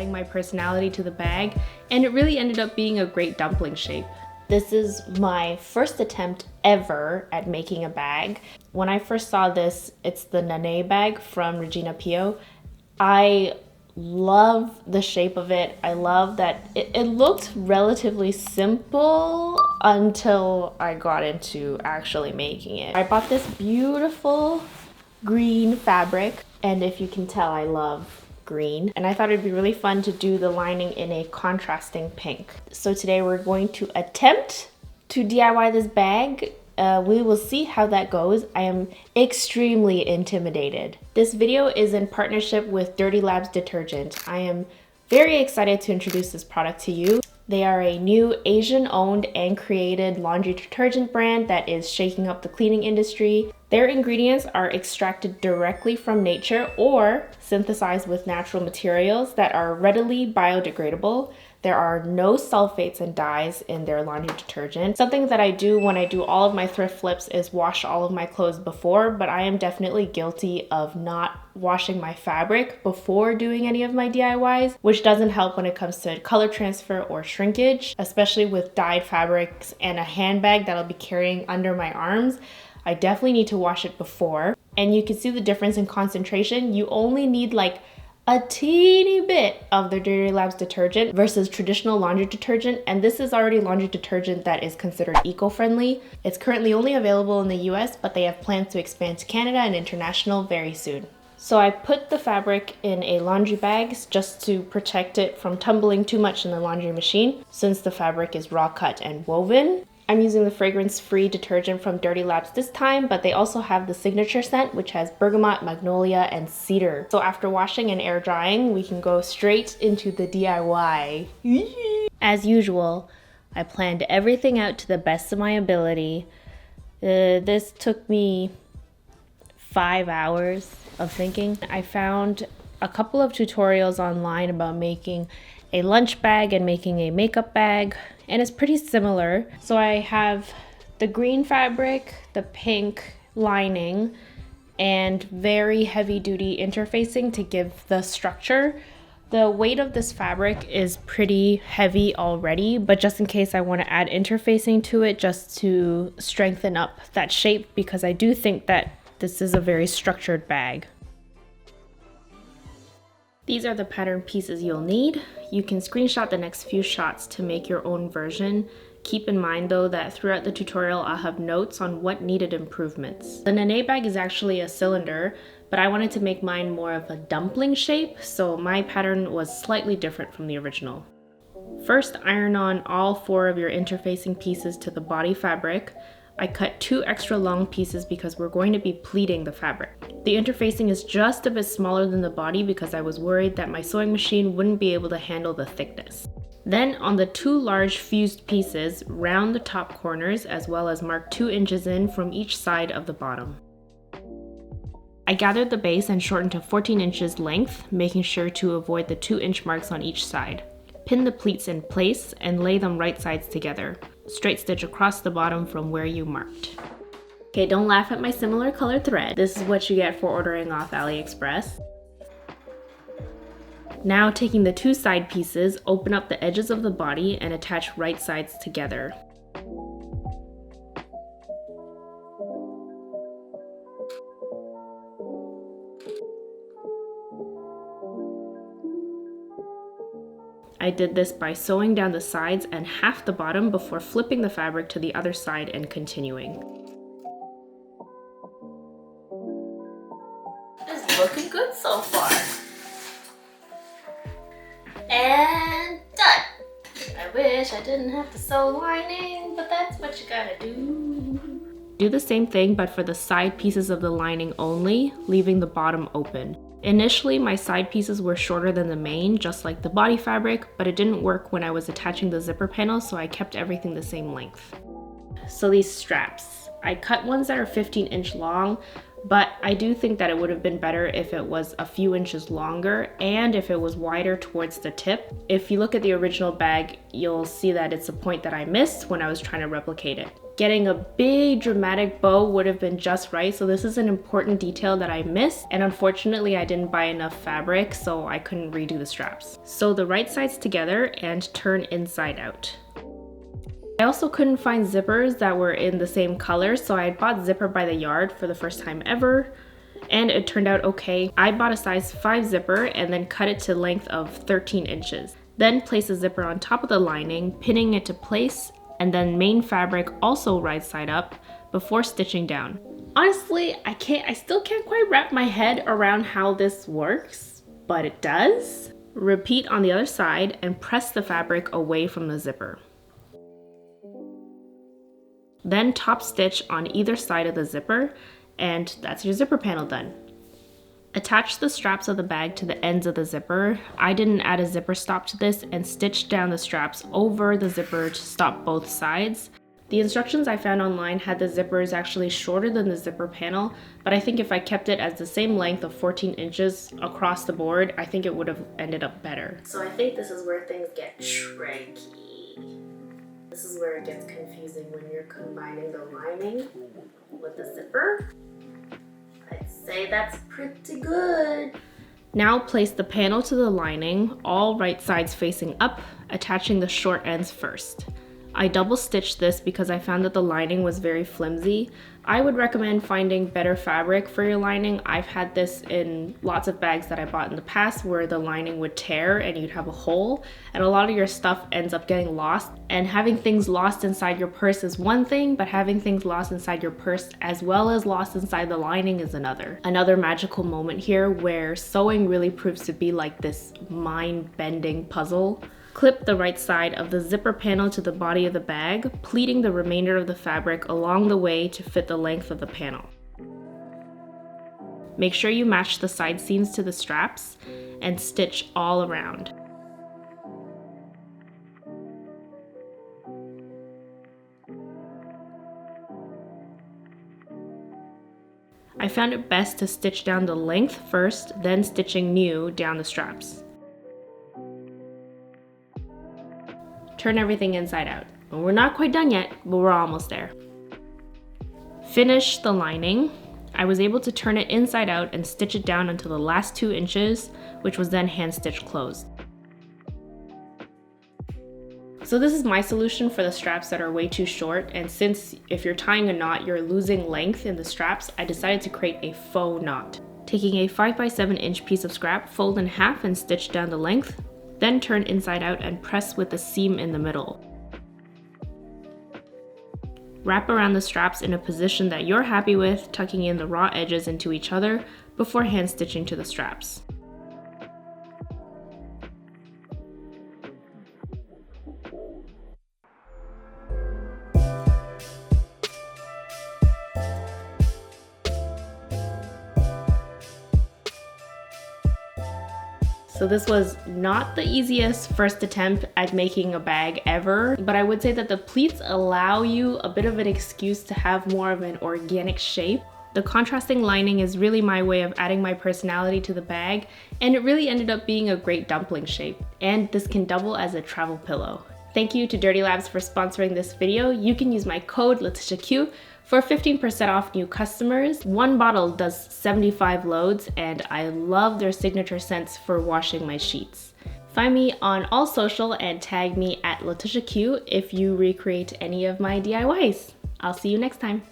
adding my personality to the bag, and it really ended up being a great dumpling shape. This is my first attempt ever at making a bag. When I first saw this, it's the Nene bag from Regina Pio. I love the shape of it. I love that it looked relatively simple until I got into actually making it. I bought this beautiful green fabric, and if you can tell, I love green, and I thought it'd be really fun to do the lining in a contrasting pink. So today we're going to attempt to DIY this bag. We will see how that goes. I am extremely intimidated. This video is in partnership with Dirty Labs detergent. I am very excited to introduce this product to you. They are a new Asian-owned and created laundry detergent brand that is shaking up the cleaning industry. Their ingredients are extracted directly from nature or synthesized with natural materials that are readily biodegradable. There are no sulfates and dyes in their laundry detergent. Something that I do when I do all of my thrift flips is wash all of my clothes before, but I am definitely guilty of not washing my fabric before doing any of my DIYs, which doesn't help when it comes to color transfer or shrinkage, especially with dyed fabrics and a handbag that I'll be carrying under my arms. I definitely need to wash it before. And you can see the difference in concentration. You only need like a teeny bit of the Dirty Labs detergent versus traditional laundry detergent, and this is already laundry detergent that is considered eco-friendly. It's currently only available in the US, but they have plans to expand to Canada and international very soon. So I put the fabric in a laundry bag just to protect it from tumbling too much in the laundry machine, since the fabric is raw cut and woven. I'm using the fragrance-free detergent from Dirty Labs this time, but they also have the signature scent, which has bergamot, magnolia, and cedar. So after washing and air drying, we can go straight into the DIY. As usual, I planned everything out to the best of my ability. This took me 5 hours of thinking. I found a couple of tutorials online about making a lunch bag and making a makeup bag, and it's pretty similar. So I have the green fabric, the pink lining, and very heavy duty interfacing to give the structure. The weight of this fabric is pretty heavy already, but just in case I want to add interfacing to it just to strengthen up that shape, because I do think that this is a very structured bag. These are the pattern pieces you'll need. You can screenshot the next few shots to make your own version. Keep in mind though that throughout the tutorial I'll have notes on what needed improvements. The Nene bag is actually a cylinder, but I wanted to make mine more of a dumpling shape, so my pattern was slightly different from the original. First, iron on all 4 of your interfacing pieces to the body fabric. I cut 2 extra long pieces because we're going to be pleating the fabric. The interfacing is just a bit smaller than the body because I was worried that my sewing machine wouldn't be able to handle the thickness. Then on the 2 large fused pieces, round the top corners as well as mark 2 inches in from each side of the bottom. I gathered the base and shortened to 14 inches length, making sure to avoid the 2-inch marks on each side. Pin the pleats in place and lay them right sides together. Straight stitch across the bottom from where you marked. Okay, don't laugh at my similar color thread. This is what you get for ordering off AliExpress. Now taking the 2 side pieces, open up the edges of the body and attach right sides together. I did this by sewing down the sides and half the bottom before flipping the fabric to the other side and continuing. It's looking good so far. And done! I wish I didn't have to sew lining, but that's what you gotta do. Do the same thing, but for the side pieces of the lining only, leaving the bottom open. Initially, my side pieces were shorter than the main, just like the body fabric, but it didn't work when I was attaching the zipper panel, so I kept everything the same length. So these straps, I cut ones that are 15-inch long. but I do think that it would have been better if it was a few inches longer and if it was wider towards the tip. If you look at the original bag, you'll see that it's a point that I missed when I was trying to replicate it. Getting a big dramatic bow would have been just right, so this is an important detail that I missed, and unfortunately I didn't buy enough fabric, so I couldn't redo the straps. Sew the right sides together and turn inside out. I also couldn't find zippers that were in the same color, so I bought zipper by the yard for the first time ever, and it turned out okay. I bought a size 5 zipper and then cut it to length of 13 inches. Then place a zipper on top of the lining, pinning it to place, and then main fabric also right side up before stitching down. Honestly, I still can't quite wrap my head around how this works, but it does. Repeat on the other side and press the fabric away from the zipper. Then top stitch on either side of the zipper, and that's your zipper panel done. Attach the straps of the bag to the ends of the zipper. I didn't add a zipper stop to this and stitched down the straps over the zipper to stop both sides. The instructions I found online had the zippers actually shorter than the zipper panel, but I think if I kept it as the same length of 14 inches across the board, I think it would have ended up better. So I think this is where things get tricky. This is where it gets confusing when you're combining the lining with the zipper. I'd say that's pretty good. Now place the panel to the lining, all right sides facing up, attaching the short ends first. I double stitched this because I found that the lining was very flimsy. I would recommend finding better fabric for your lining. I've had this in lots of bags that I bought in the past where the lining would tear and you'd have a hole, and a lot of your stuff ends up getting lost. And having things lost inside your purse is one thing, but having things lost inside your purse as well as lost inside the lining is another. Another magical moment here where sewing really proves to be like this mind-bending puzzle. Clip the right side of the zipper panel to the body of the bag, pleating the remainder of the fabric along the way to fit the length of the panel. Make sure you match the side seams to the straps and stitch all around. I found it best to stitch down the length first, then stitching new down the straps. Turn everything inside out. We're not quite done yet, but we're almost there. Finish the lining. I was able to turn it inside out and stitch it down until the last 2 inches, which was then hand stitched closed. So this is my solution for the straps that are way too short, and since if you're tying a knot, you're losing length in the straps, I decided to create a faux knot. Taking a 5x7 inch piece of scrap, fold in half and stitch down the length. Then turn inside out and press with the seam in the middle. Wrap around the straps in a position that you're happy with, tucking in the raw edges into each other before hand stitching to the straps. So this was not the easiest first attempt at making a bag ever, but I would say that the pleats allow you a bit of an excuse to have more of an organic shape. The contrasting lining is really my way of adding my personality to the bag, and it really ended up being a great dumpling shape. And this can double as a travel pillow. Thank you to Dirty Labs for sponsoring this video. You can use my code LetitiaQ for 15% off new customers. One bottle does 75 loads, and I love their signature scents for washing my sheets. Find me on all social and tag me at LetitiaQ if you recreate any of my DIYs. I'll see you next time.